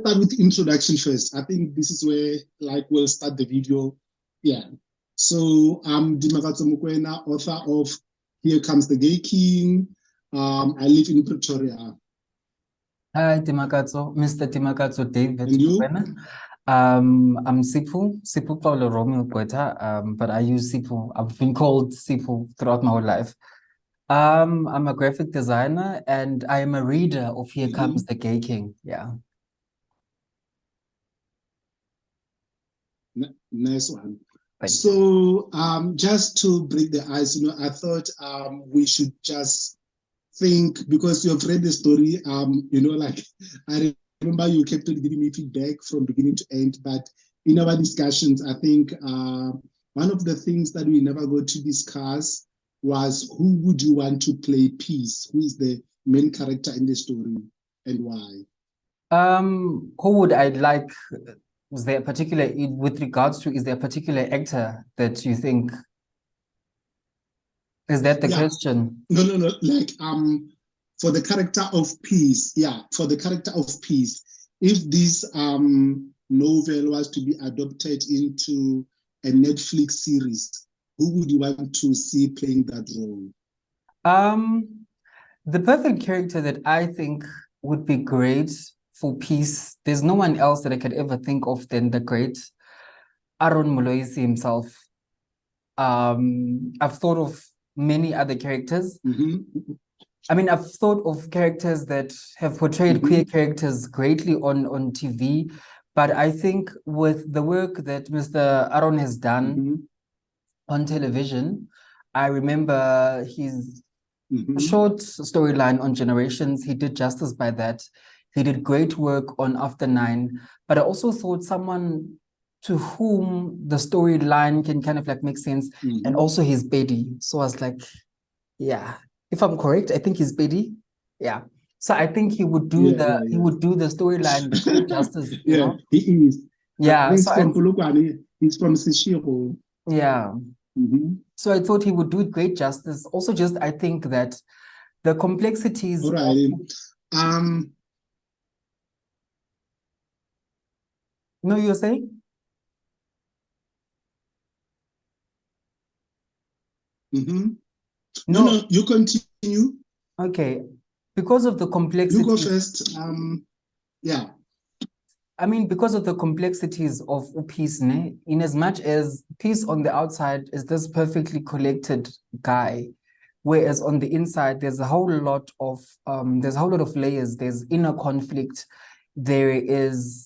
Start with introduction first. I think this is where like we'll start the video. Yeah. So I'm Dimakatso Mokoena, author of Here Comes the Gay King. I live in Pretoria. Hi, Mr. Dimakatso David. And you? I'm Siphu Paulo Romeo Queta, but I use Siphu. I've been called Siphu throughout my whole life. I'm a graphic designer and I am a reader of Here Comes the Gay King. Yeah. Nice one. Thank you. So just to break the ice, I thought we should just think, because you've read the story, like I remember you kept on giving me feedback from beginning to end, but in our discussions, I think one of the things that we never got to discuss was who would you want to play Peace? Who is the main character in the story and why? Who would I like? Is there a particular, with regards to, is there a particular actor that you think? Is that the question? No. Like for the character of Peace, for the character of Peace, if this novel was to be adopted into a Netflix series, who would you want to see playing that role? The perfect character that I think would be great for Peace, there's no one else that I could ever think of than the great Aaron Moloisi himself. I've thought of many other characters. I mean, I've thought of characters that have portrayed queer characters greatly on TV, but I think with the work that Mr. Aaron has done on television, I remember his short storyline on Generations. He did justice by that. He did great work on After 9, but I also thought someone to whom the storyline can kind of like make sense, and also his Betty. So I was like, yeah, if I'm correct, I think he's Betty. Yeah. So I think he would do he would do the storyline the great justice. You know? He is. Yeah. He's from Polokwane. He's from Seshego. Yeah. So I thought he would do it great justice. Also, just I think that the complexities. All right. No, you're saying? No, you continue. Okay. Because of the complexity. You go first. Yeah. I mean, because of the complexities of Peace, in as much as Peace on the outside is this perfectly collected guy, whereas on the inside there's a whole lot of layers. There's inner conflict. There is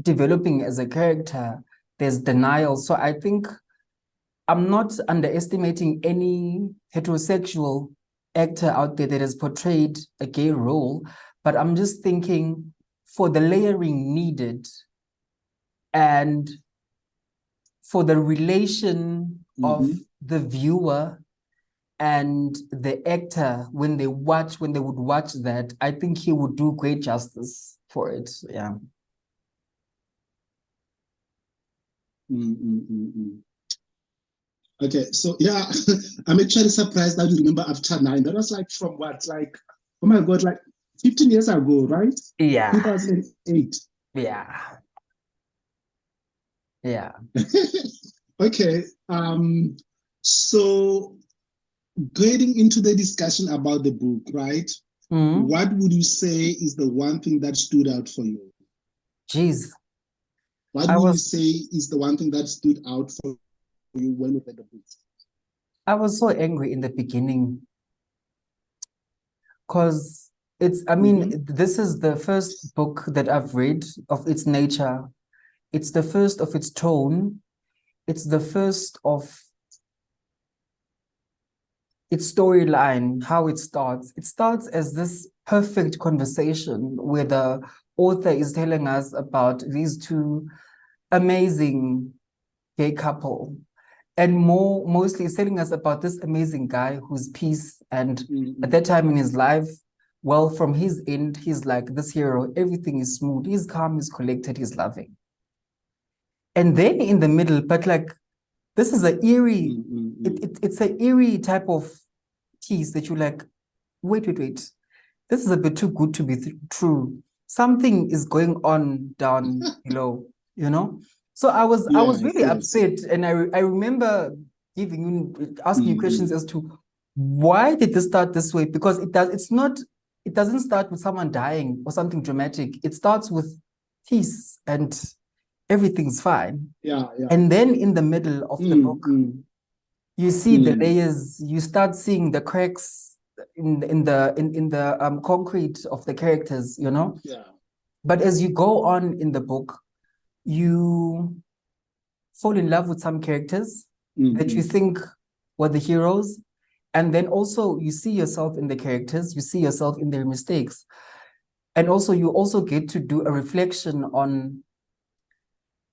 developing as a character. There's denial. So I think I'm not underestimating any heterosexual actor out there that has portrayed a gay role, but I'm just thinking for the layering needed and for the relation of the viewer and the actor when they would watch that, I think he would do great justice for it. Yeah. Okay, so yeah, I'm actually surprised that you remember After 9. That was like from what? Like, oh my God, like 15 years ago, right? Yeah. 2008. Yeah. Yeah. Okay. So getting into the discussion about the book, right? What would you say is the one thing that stood out for you? Jeez. What would you say is the one thing that stood out for you when you read the book? I was so angry in the beginning because this is the first book that I've read of its nature. It's the first of its tone. It's the first of its storyline, how it starts. It starts as this perfect conversation where the author is telling us about these two amazing gay couple, and mostly telling us about this amazing guy who's Peace. And at that time in his life, well, from his end, he's like this hero. Everything is smooth. He's calm, he's collected, he's loving. And then in the middle, but like, this is an eerie, it's an eerie type of tease that you're like, wait. This is a bit too good to be true. something is going on down below, you know? So I was really upset, and I remember asking you questions as to why did this start this way? Because it doesn't start with someone dying or something dramatic. It starts with peace and everything's fine. And then in the middle of the book, you see the layers, you start seeing the cracks in the concrete of the characters, you know? But as you go on in the book, you fall in love with some characters that you think were the heroes. And then also you see yourself in the characters, you see yourself in their mistakes. And also you also get to do a reflection on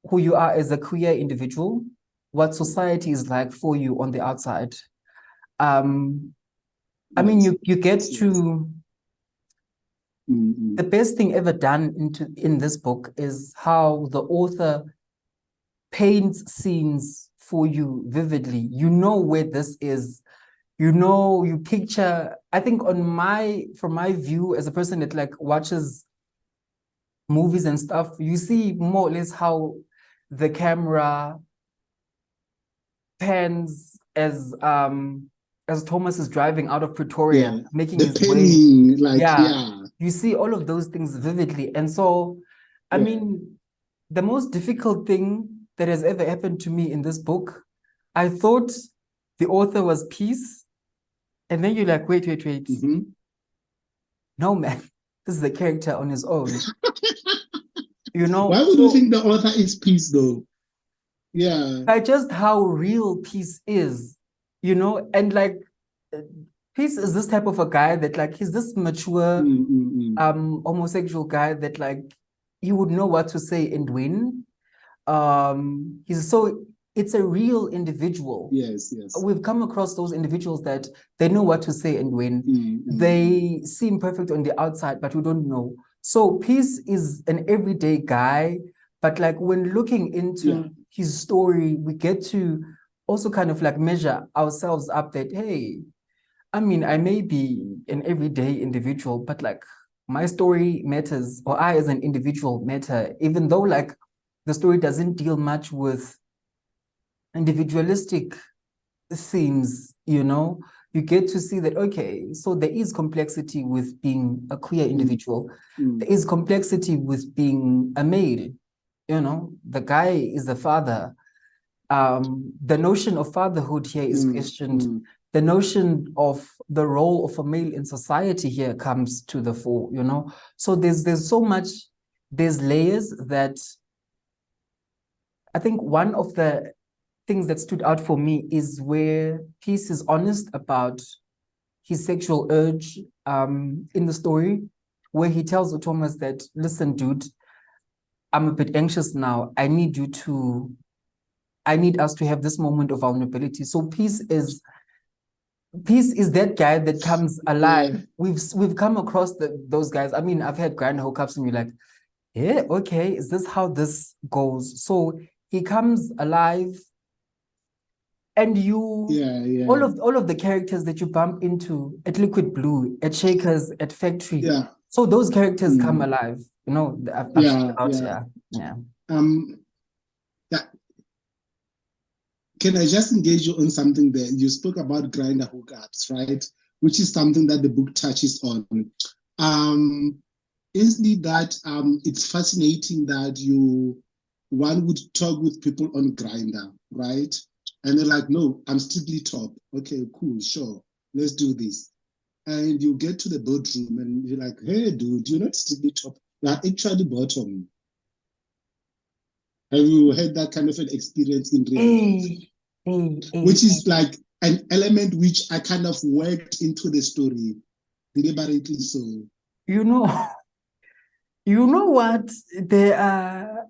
who you are as a queer individual, what society is like for you on the outside. I mean, you get to the best thing ever done in this book is how the author paints scenes for you vividly. You know where this is. You know, you picture, I think from my view as a person that like watches movies and stuff, you see more or less how the camera pans as Thomas is driving out of Pretoria, making his way. You see all of those things vividly. And so, I mean, the most difficult thing that has ever happened to me in this book, I thought the author was peace. And then you're like, wait. No, man, this is a character on his own. You know? Why would you think the author is peace, though? Like just how real peace is, you know? And like, peace is this type of a guy that like, he's this mature homosexual guy that like, he would know what to say and when. It's a real individual. Yes. We've come across those individuals that they know what to say and when. They seem perfect on the outside, but we don't know. So Peace is an everyday guy, but like when looking into his story, we get to also kind of like measure ourselves up that, hey, I mean, I may be an everyday individual, but like my story matters, or I as an individual matter, even though like the story doesn't deal much with individualistic themes, you know, you get to see that, okay, so there is complexity with being a queer individual. There is complexity with being a male, you know, the guy is a father. The notion of fatherhood here is questioned. The notion of the role of a male in society here comes to the fore, you know. So there's so much, there's layers that I think one of the things that stood out for me is where Peace is honest about his sexual urge in the story, where he tells Thomas that, listen, dude, I'm a bit anxious now. I need us to have this moment of vulnerability. So Peace is that guy that comes alive. We've come across those guys. I mean, I've had Grindr hookups and you're like, yeah, okay, is this how this goes? So he comes alive, and all of the characters that you bump into at Liquid Blue, at Shakers, at Factory, so those characters come alive. You know, Can I just engage you on something there? You spoke about Grindr hookups, right? Which is something that the book touches on. Isn't that it's fascinating that one would talk with people on Grindr, right? And they're like, no, I'm strictly top. Okay, cool, sure, let's do this. And you get to the boardroom and you're like, hey, dude, you're not strictly top. You're actually bottom. Have you had that kind of an experience in real life? Which is like an element which I kind of worked into the story deliberately so. You know what? There are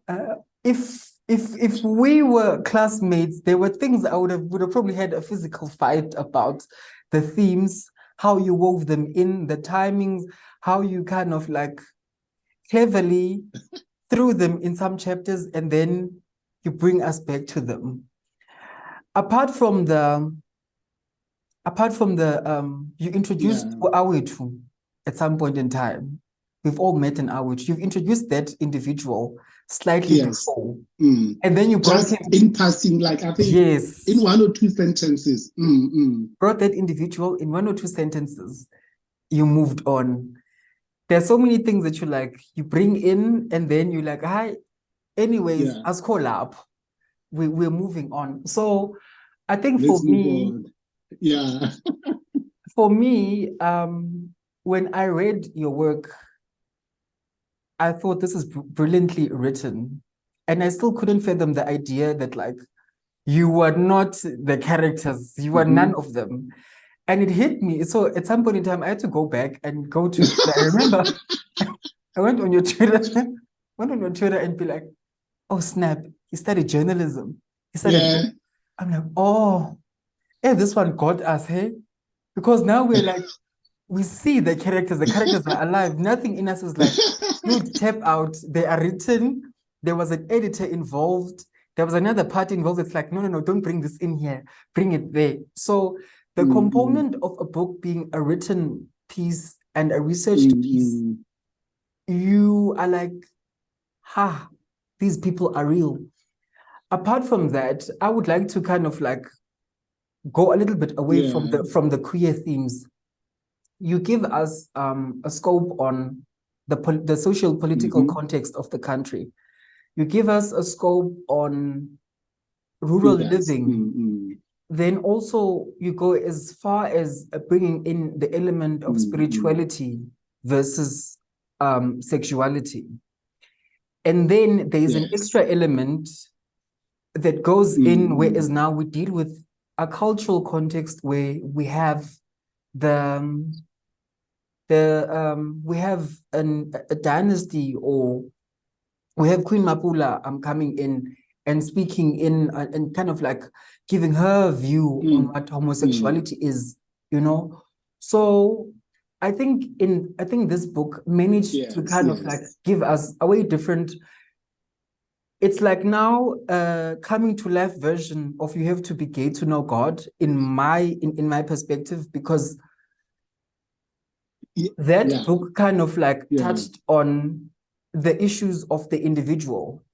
if we were classmates, there were things I would have probably had a physical fight about. The themes, how you wove them in, the timings, how you kind of like cleverly threw them in some chapters and then you bring us back to them. Apart from the you introduced Awetu at some point in time. we've all met in our witch. You've introduced that individual slightly before. And then you brought just him in passing, like I think in 1 or 2 sentences. Brought that individual in 1 or 2 sentences. You moved on. There's so many things that you bring in, and then you're like, hi, anyways, as call up. We're moving on. So I think Let's move on. Yeah. For me, when I read your work, I thought this is brilliantly written. And I still couldn't fathom the idea that you were not the characters, you were none of them. And it hit me. So at some point in time, I had to go back and go to Twitter. I remember I went on your Twitter and be like, oh snap, he studied journalism. He studied I'm like, oh, hey, this one got us, hey? Because now we're like, we see the characters are alive. Nothing in us is like, dude, tap out. They are written. There was an editor involved. There was another party involved. It's like, no, don't bring this in here. Bring it there. So the component of a book being a written piece and a researched piece, you are like, these people are real. Apart from that, I would like to kind of go a little bit away from the queer themes. You give us a scope on the social political context of the country. You give us a scope on rural living. Then also you go as far as bringing in the element of spirituality versus sexuality. And then there's an extra element that goes in, whereas now we deal with a cultural context where we have we have a dynasty, or we have Queen Mapula coming in and speaking in and kind of giving her view on what homosexuality is, So I think this book managed to kind of give us a way different. It's like now coming to life version of you have to be gay to know God in my perspective, because that book kind of touched on the issues of the individual.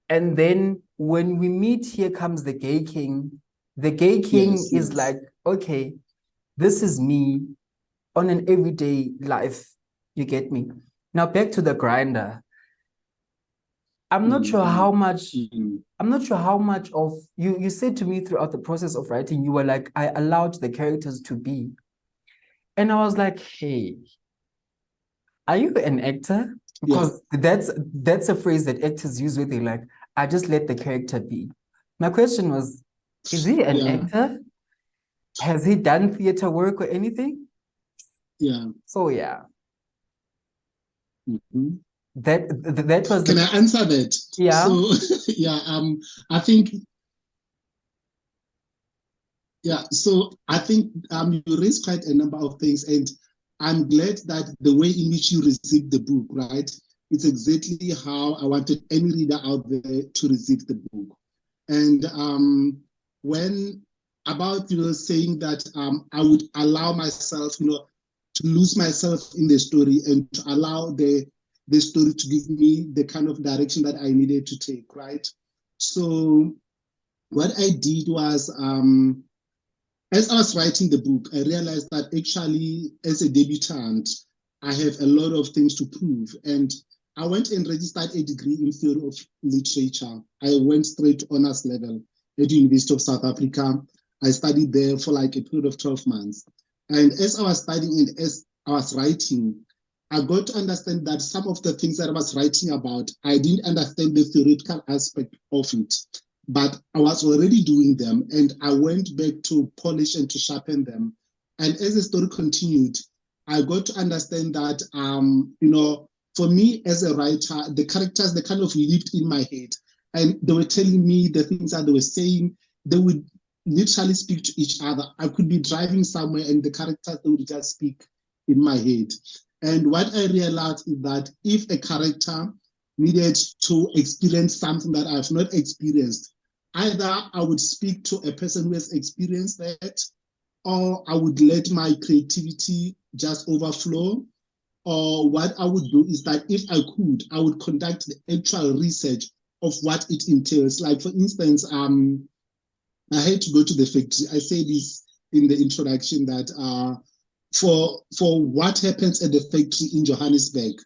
And then when we meet, here comes the gay king. The gay king is like, okay, this is me on an everyday life. You get me? Now back to the Grindr. I'm not sure how much of you said to me throughout the process of writing, you were like, I allowed the characters to be. And I was like, hey, are you an actor? Because that's a phrase that actors use where they're like, I just let the character be. My question was, is he an actor? Has he done theater work or anything? So that was Can I answer that? So I think so I think you raised quite a number of things, and I'm glad that the way in which you received the book, right? It's exactly how I wanted any reader out there to receive the book. And when about saying that I would allow myself, to lose myself in the story and to allow the story to give me the kind of direction that I needed to take, right? So what I did was, as I was writing the book, I realized that actually, as a debutant, I have a lot of things to prove. And I went and registered a degree in theory of literature. I went straight to honors level at the University of South Africa. I studied there for a period of 12 months. And as I was studying and as I was writing, I got to understand that some of the things that I was writing about, I didn't understand the theoretical aspect of it, but I was already doing them, and I went back to polish and to sharpen them. And as the story continued, I got to understand that, for me as a writer, the characters, they kind of lived in my head, and they were telling me the things that they were saying. They would literally speak to each other. I could be driving somewhere and the characters, they would just speak in my head. And what I realized is that if a character needed to experience something that I've not experienced, either I would speak to a person who has experienced that, or I would let my creativity just overflow. or what I would do is that if I could, I would conduct the actual research of what it entails. Like, for instance, I had to go to the factory. I say this in the introduction that for what happens at the factory in Johannesburg,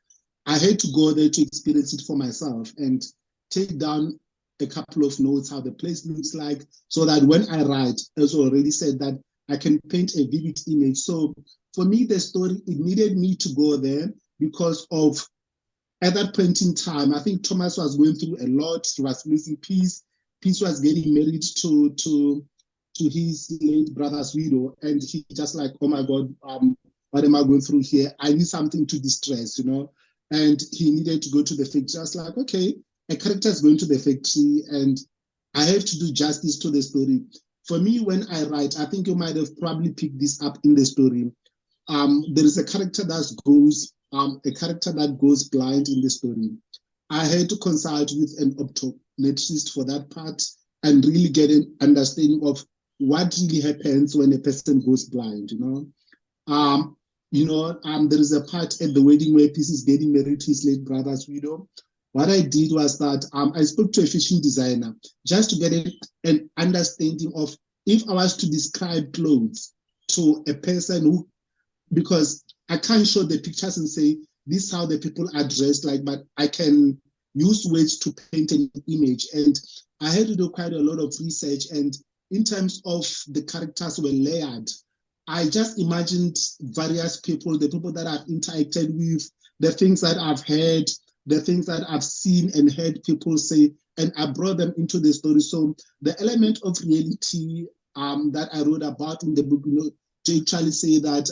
I had to go there to experience it for myself and take down a couple of notes how the place looks like, so that when I write, as already said, that I can paint a vivid image. So for me, the story, it needed me to go there because of, at that point in time, I think Thomas was going through a lot. He was losing peace. Peace was getting married to his late brother's widow, and he just like, oh my God, what am I going through here? I need something to distress, And he needed to go to the factory. I was like, okay, a character is going to the factory, and I have to do justice to the story. For me, when I write, I think you might have probably picked this up in the story. There is a character that goes blind in the story. I had to consult with an optometrist for that part and really get an understanding of what really happens when a person goes blind. There is a part at the wedding where Peace is getting married to his late brother's widow. What I did was that I spoke to a fashion designer just to get an understanding of, if I was to describe clothes to a person who, because I can't show the pictures and say, this is how the people are dressed like, but I can use words to paint an image. And I had to do quite a lot of research. And in terms of the characters were layered, I just imagined various people, the people that I've interacted with, the things that I've heard, the things that I've seen and heard people say, and I brought them into the story. So the element of reality that I wrote about in the book, to actually say that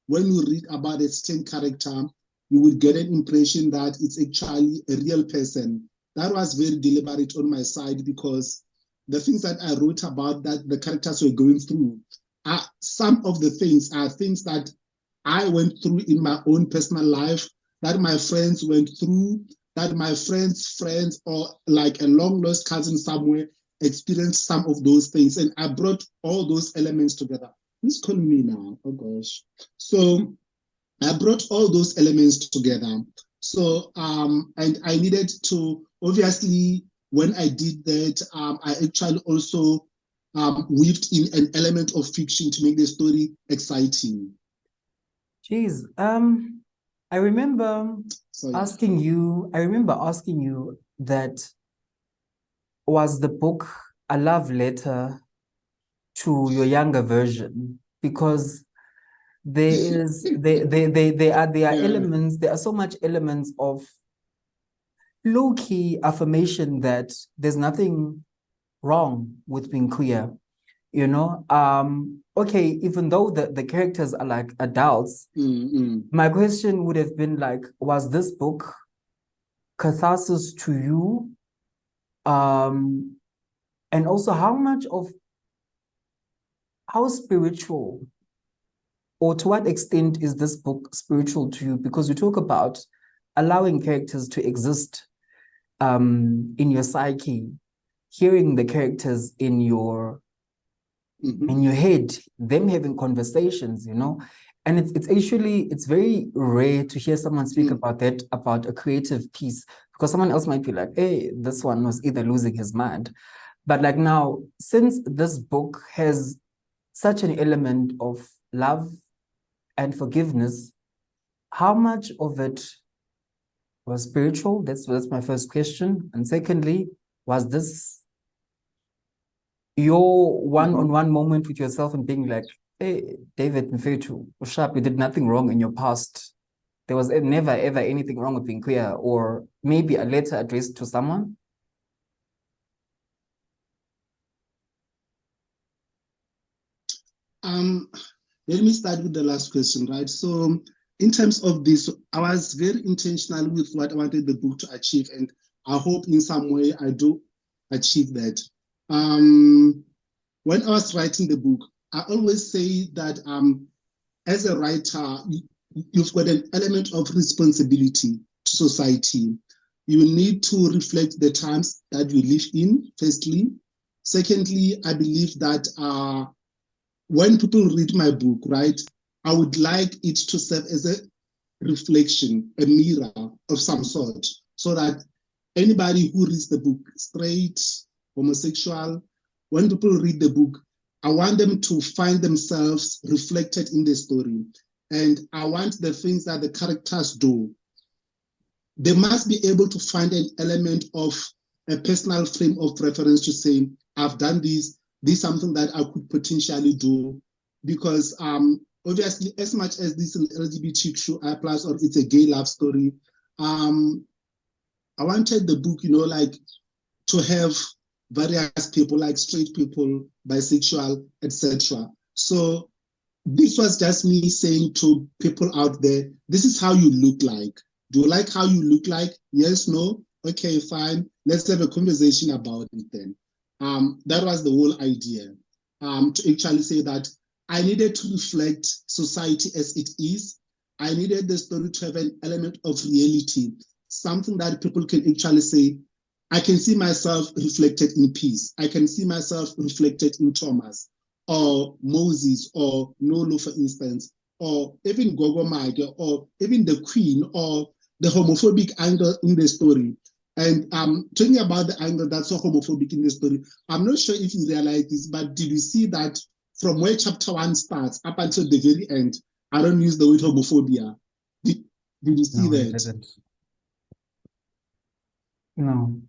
when you read about a certain character, you would get an impression that it's actually a real person. That was very deliberate on my side, because the things that I wrote about that the characters were going through, some of the things are things that I went through in my own personal life, that my friends went through, that my friends' friends, or like a long-lost cousin somewhere, experienced some of those things. And I brought all those elements together. Who's calling me now? Oh, gosh. So I brought all those elements together. So, and I needed to, obviously, when I did that, I actually also weaved in an element of fiction to make the story exciting. Jeez, I remember asking you that, was the book a love letter to your younger version? Because there are elements, there are so much elements of low-key affirmation that there's nothing wrong with being queer. Okay, even though the characters are like adults, my question would have been like, was this book catharsis to you? And also, how spiritual, or to what extent is this book spiritual to you? Because you talk about allowing characters to exist in your psyche, hearing the characters in your head, them having conversations, and it's very rare to hear someone speak about that, about a creative piece, because someone else might be like, hey, this one was either losing his mind. But like, now, since this book has such an element of love and forgiveness, how much of it was spiritual? That's my first question. And secondly, was this your one-on-one moment with yourself and being like, hey, David Mfethu, sharp, you did nothing wrong in your past. There was never, ever anything wrong with being queer, or maybe a letter addressed to someone? Let me start with the last question, right? So in terms of this, I was very intentional with what I wanted the book to achieve, and I hope in some way I do achieve that. When I was writing the book, I always say that as a writer, you've got an element of responsibility to society. You need to reflect the times that you live in, firstly. Secondly, I believe that when people read my book, right, I would like it to serve as reflection, a mirror of some sort, so that anybody who reads the book, straight, homosexual, when people read the book, I want them to find themselves reflected in the story. And I want the things that the characters do. They must be able to find an element of a personal frame of reference to say, I've done this is something that I could potentially do. Because obviously, as much as this is an LGBTQI plus or it's a gay love story, I wanted the book, like to have various people, like straight people, bisexual, etc. So this was just me saying to people out there, this is how you look like. Do you like how you look like? Yes, no? Okay, fine. Let's have a conversation about it then. That was the whole idea, to actually say that I needed to reflect society as it is. I needed the story to have an element of reality, something that people can actually say, I can see myself reflected in peace. I can see myself reflected in Thomas or Moses or Nolo, for instance, or even Gogo Mage or even the Queen or the homophobic angle in the story. And talking about the angle that's so homophobic in the story, I'm not sure if you realize this, but did you see that from where chapter 1 starts up until the very end, I don't use the word homophobia. Did you see No, I that? didn't. No.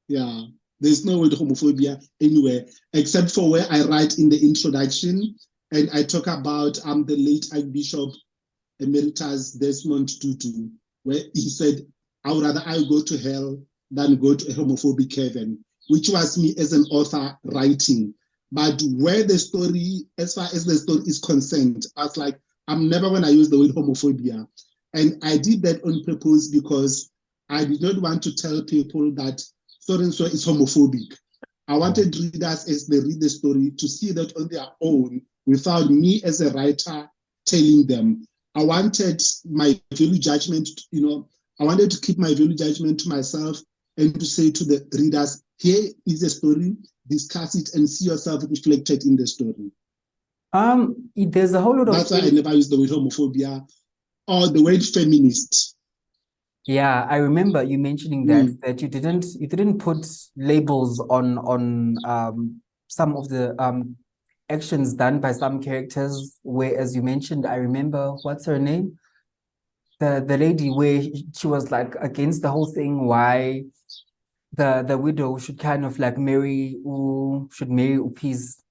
Yeah, there's no word homophobia anywhere, except for where I write in the introduction, and I talk about the late Archbishop Emeritus Desmond Tutu, where he said, I would rather I go to hell than go to a homophobic heaven, which was me as an author writing. But where the story, as far as the story is concerned, I was like, I'm never going to use the word homophobia. And I did that on purpose because I did not want to tell people that so-and-so is homophobic. I wanted readers, as they read the story, to see that on their own without me as a writer telling them. I wanted my value judgment, I wanted to keep my value judgment to myself and to say to the readers, here is a story, discuss it and see yourself reflected in the story. There's a whole lot of That's why I never use the word homophobia or the word feminist. Yeah, I remember you mentioning that you didn't put labels on some of the actions done by some characters, where, as you mentioned, I remember, what's her name? The lady, where she was like against the whole thing, why the widow should kind of like marry Upi's.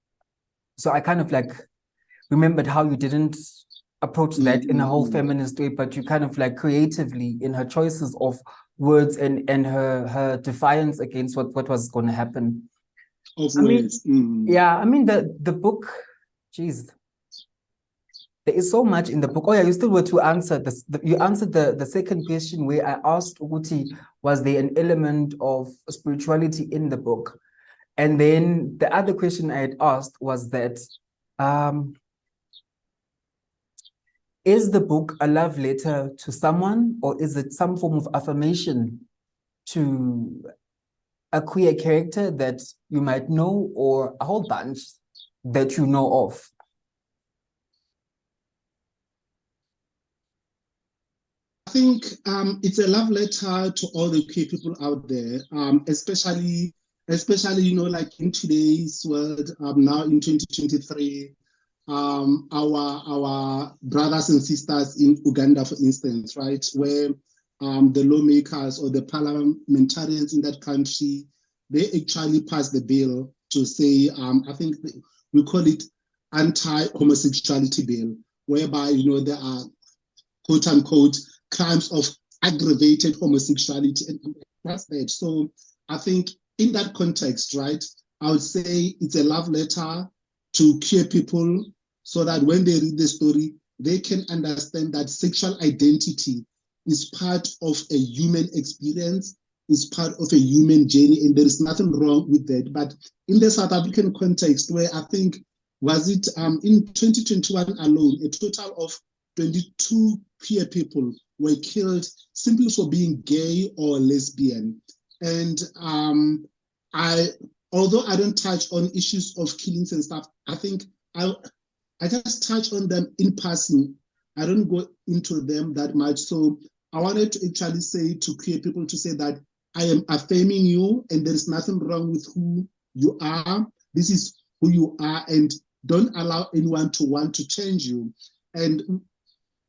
So I kind of like remembered how you didn't approach that in a whole feminist way, but you kind of like creatively in her choices of words and her defiance against what was going to happen. Yeah, I mean the book, geez, there is so much in the book. Oh yeah, you still were to answer this. You answered the second question, where I asked Uguti, was there an element of spirituality in the book? And then the other question I had asked was that, is the book a love letter to someone, or is it some form of affirmation to a queer character that you might know, or a whole bunch that you know of? I think it's a love letter to all the queer people out there, especially like in today's world, now in 2023. Our brothers and sisters in Uganda, for instance, right, where the lawmakers or the parliamentarians in that country, they actually passed the bill to say, I think we call it anti-homosexuality bill, whereby, there are quote unquote crimes of aggravated homosexuality. And that's that. So I think in that context, right, I would say it's a love letter to queer people, so that when they read the story, they can understand that sexual identity is part of a human experience, is part of a human journey, and there is nothing wrong with that. But in the South African context, where I think, was it in 2021 alone, a total of 22 queer people were killed simply for being gay or lesbian. And although I don't touch on issues of killings and stuff, I think I just touch on them in passing. I don't go into them that much. So I wanted to actually say to queer people to say that I am affirming you, and there is nothing wrong with who you are. This is who you are, and don't allow anyone to want to change you. And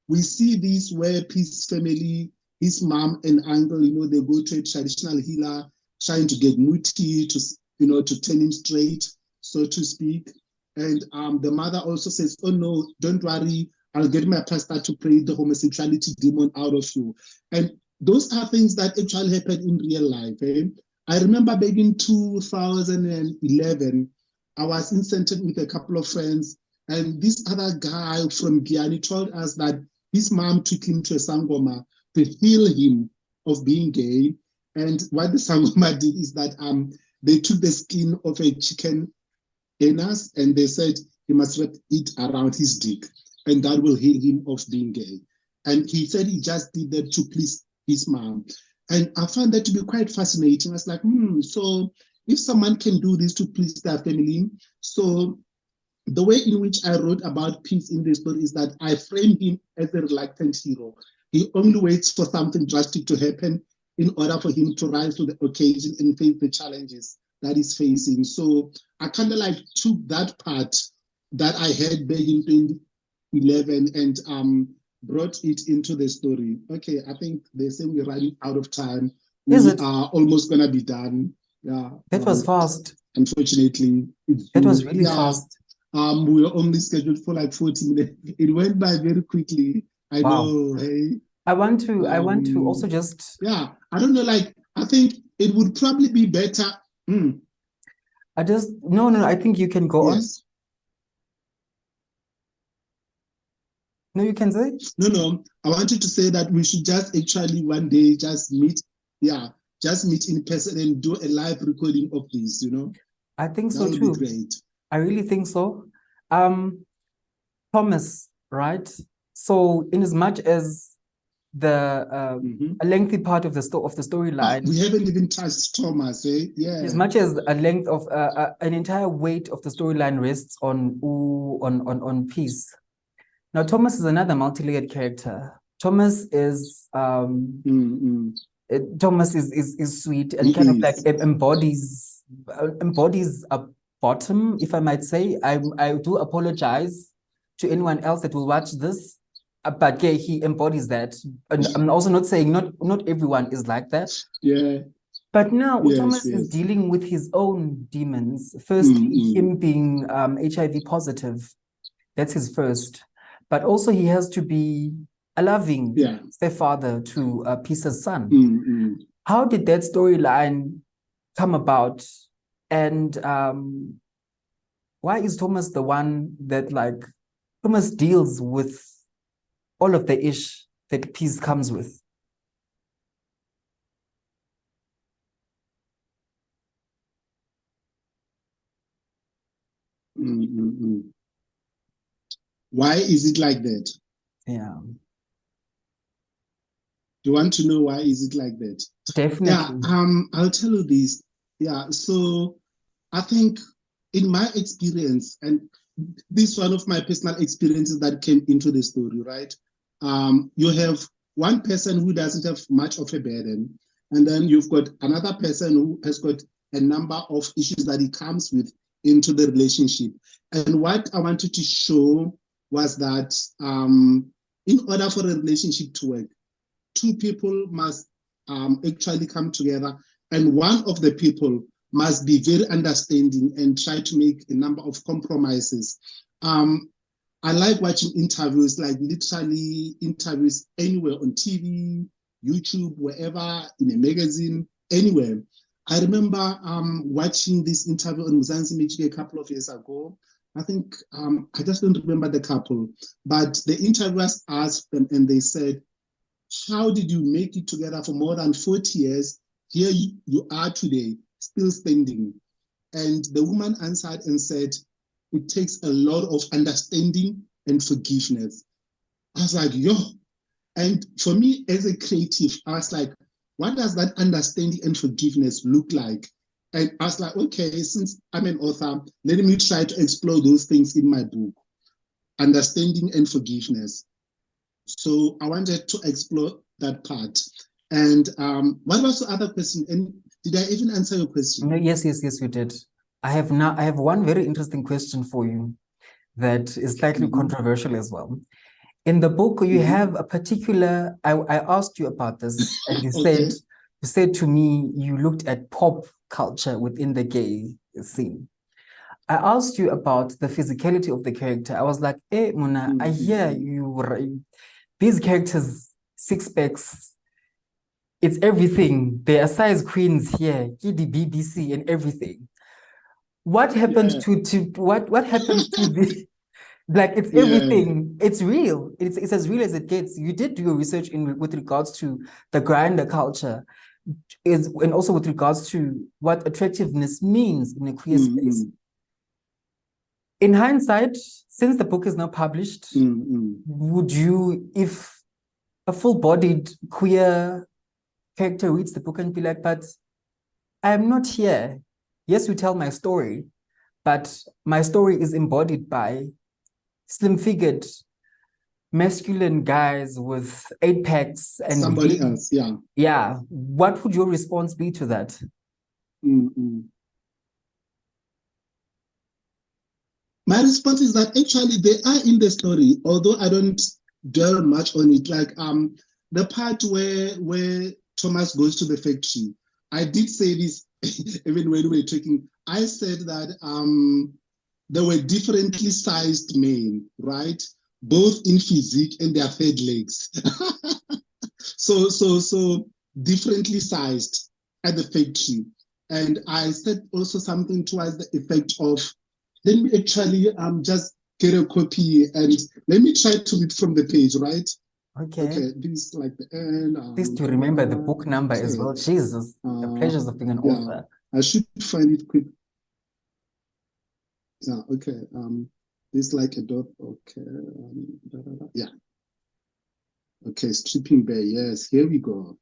we see this where Peace family, his mom and uncle, they go to a traditional healer trying to get Muti to, to turn him straight, so to speak. And the mother also says, oh no, don't worry, I'll get my pastor to pray the homosexuality demon out of you. And those are things that actually happen in real life. I remember back in 2011, I was in Center with a couple of friends, and this other guy from Guyana told us that his mom took him to a Sangoma to heal him of being gay. And what the Sangoma did is that they took the skin of a chicken anus and they said he must wrap it around his dick, and that will heal him of being gay. And he said he just did that to please his mom. And I found that to be quite fascinating. I was like, so if someone can do this to please their family, so the way in which I wrote about Peace in this story is that I frame him as a reluctant hero. He only waits for something drastic to happen in order for him to rise to the occasion and face the challenges that he's facing. So I kind of like took that part that I had back in 2011 and brought it into the story. Okay, I think they say we're running out of time. We are almost going to be done. Yeah. That was fast. Unfortunately. That was really fast. We were only scheduled for like 40 minutes. It went by very quickly. I know, hey. I want to also just... Yeah, I don't know, like, I think it would probably be better. No, I think you can go on. No, you can say? No, I wanted to say that we should just actually one day just meet in person and do a live recording of this, I think that so would too. Be great. I really think so. Thomas, right? So in as much as the a lengthy part of the storyline, we haven't even touched Thomas, eh? Yeah. As much as a length of an entire weight of the storyline rests on Peace. Now Thomas is another multi-layered character. Thomas is Thomas is sweet and kind of like embodies a bottom, if I might say. I do apologize to anyone else that will watch this, but yeah, he embodies that. And I'm also not saying not everyone is like that. Yeah. But now Thomas is dealing with his own demons. Firstly, him being HIV positive. That's his first. But also he has to be a loving stepfather to Peace's son. How did that storyline come about? And why is Thomas the one that, like, Thomas deals with all of the ish that Peace comes with? Why is it like that? Yeah. Do you want to know why is it like that? Definitely. Yeah, I'll tell you this. Yeah, so I think in my experience, and this is one of my personal experiences that came into the story, right? You have one person who doesn't have much of a burden, and then you've got another person who has got a number of issues that he comes with into the relationship. And what I wanted to show was that in order for a relationship to work, two people must actually come together, and one of the people must be very understanding and try to make a number of compromises. I like watching interviews, like literally interviews anywhere on TV, YouTube, wherever, in a magazine, anywhere. I remember watching this interview on Mzansi Michike a couple of years ago. I think, I just don't remember the couple, but the interviewers asked them and they said, how did you make it together for more than 40 years? Here you are today, still standing. And the woman answered and said, it takes a lot of understanding and forgiveness. I was like, yo. And for me as a creative, I was like, what does that understanding and forgiveness look like? And I was like, okay, since I'm an author, let me try to explore those things in my book. Understanding and forgiveness. So I wanted to explore that part. And what was the other question? And did I even answer your question? Yes, you did. I have one very interesting question for you that is slightly controversial as well. In the book, you have a particular, I asked you about this, and you Okay. said to me, you looked at pop culture within the gay scene. I asked you about the physicality of the character. I was like, hey, Muna, I hear you, these characters, six packs, it's everything. They are size queens here, the BBC and everything. What happened to what happens to the like it's everything. It's real. It's as real as it gets. You did do your research with regards to the Grindr culture, and also with regards to what attractiveness means in a queer space. In hindsight, since the book is now published, would you, if a full-bodied queer character reads the book and be like, but I'm not here. Yes, you tell my story, but my story is embodied by slim-figured, masculine guys with 8-packs and somebody else, yeah. Yeah. What would your response be to that? My response is that actually they are in the story, although I don't dwell much on it. Like the part where Thomas goes to the factory, I did say this even when we were talking. I said that there were differently sized men, right? Both in physique and their third legs. so differently sized at the factory. And I said also something towards the effect of, let me actually just get a copy and let me try to read from the page, right? Okay. This is like the end. Please to remember the book number as well. Jesus, the pleasures of being an author. I should find it quick. Yeah, okay. This like a dot. Okay. Yeah. Okay, stripping bear. Yes, here we go.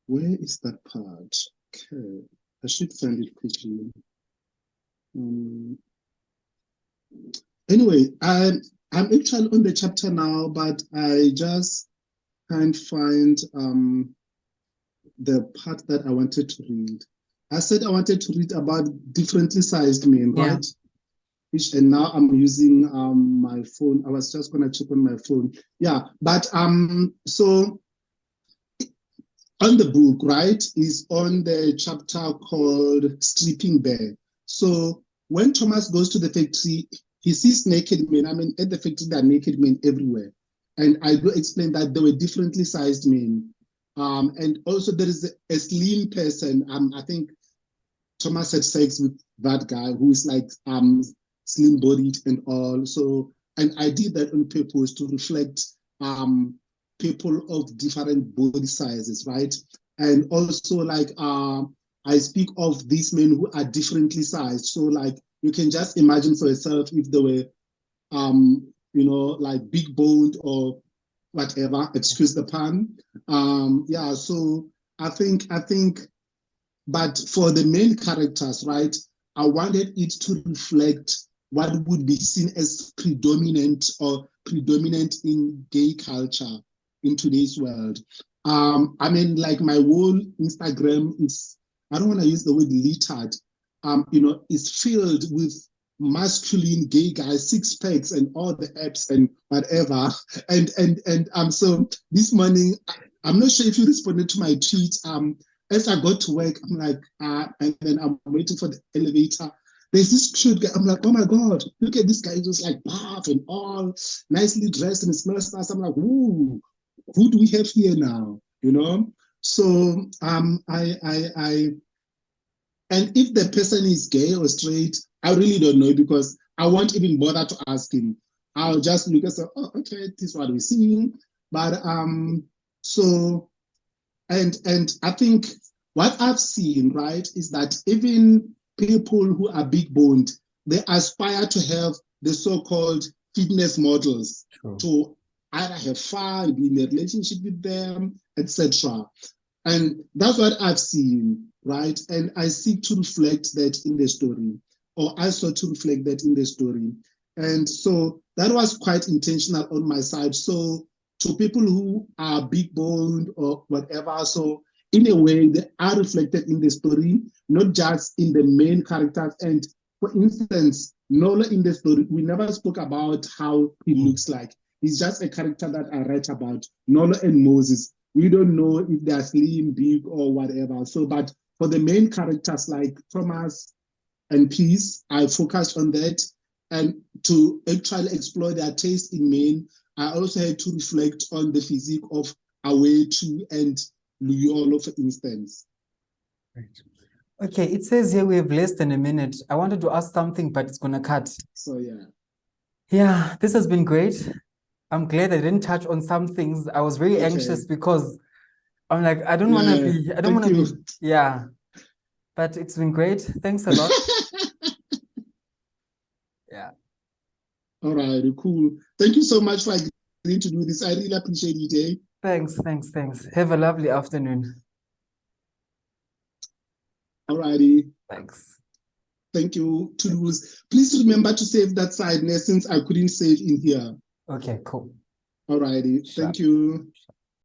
Where is that part? Okay, I should find it quickly. Anyway, I'm actually on the chapter now, but I just can't find the part that I wanted to read. I said I wanted to read about differently sized men, right? And now I'm using my phone. I was just gonna check on my phone. Yeah, but so on the book, right, is on the chapter called Sleeping Bear. So when Thomas goes to the factory, he sees naked men. I mean, at the factory, there are naked men everywhere. And I do explain that there were differently sized men. And also there is a slim person. I think Thomas had sex with that guy who is like slim bodied and all. So, and I did that on purpose to reflect people of different body sizes, right? And also like I speak of these men who are differently sized. So like you can just imagine for yourself if they were you know, like big boned or whatever, excuse the pun. Yeah, so I think, but for the main characters, right, I wanted it to reflect what would be seen as predominant in gay culture in today's world. I mean, like my whole Instagram is, I don't want to use the word littered, you know, is filled with masculine gay guys, six packs and all the apps and whatever. And so this morning, I'm not sure if you responded to my tweet. As I got to work, I'm like, and then I'm waiting for the elevator. There's this cute guy. I'm like, oh my God, look at this guy. He's just like buff and all nicely dressed and it smells nice. I'm like, ooh, who do we have here now? You know? So and if the person is gay or straight, I really don't know because I won't even bother to ask him. I'll just look and say, oh, okay, this is what we're seeing. But so and I think what I've seen, right, is that even people who are big boned, they aspire to have the so-called fitness models to either have fun, be in a relationship with them, etc. And that's what I've seen, right? And I seek to reflect that in the story, or I sought to reflect that in the story. And so that was quite intentional on my side. So to people who are big boned or whatever, so in a way they are reflected in the story, not just in the main characters. And for instance, Nola in the story, we never spoke about how he looks like. He's just a character that I write about. Nola and Moses, we don't know if they're slim, big, or whatever. So, but for the main characters like Thomas and Peace, I focused on that. And to actually explore their taste in men, I also had to reflect on the physique of Awetu and Luyolo, for instance. Right. Okay, it says here we have less than a minute. I wanted to ask something, but it's gonna cut. So yeah. Yeah, this has been great. I'm glad I didn't touch on some things. I was very anxious because I'm like, I don't want to be, yeah. But it's been great. Thanks a lot. Yeah. All right, cool. Thank you so much for agreeing to do this. I really appreciate it, eh? Thanks. Have a lovely afternoon. All righty. Thanks. Thank you. Please remember to save that side since I couldn't save in here. Okay, cool. All righty. Thank you.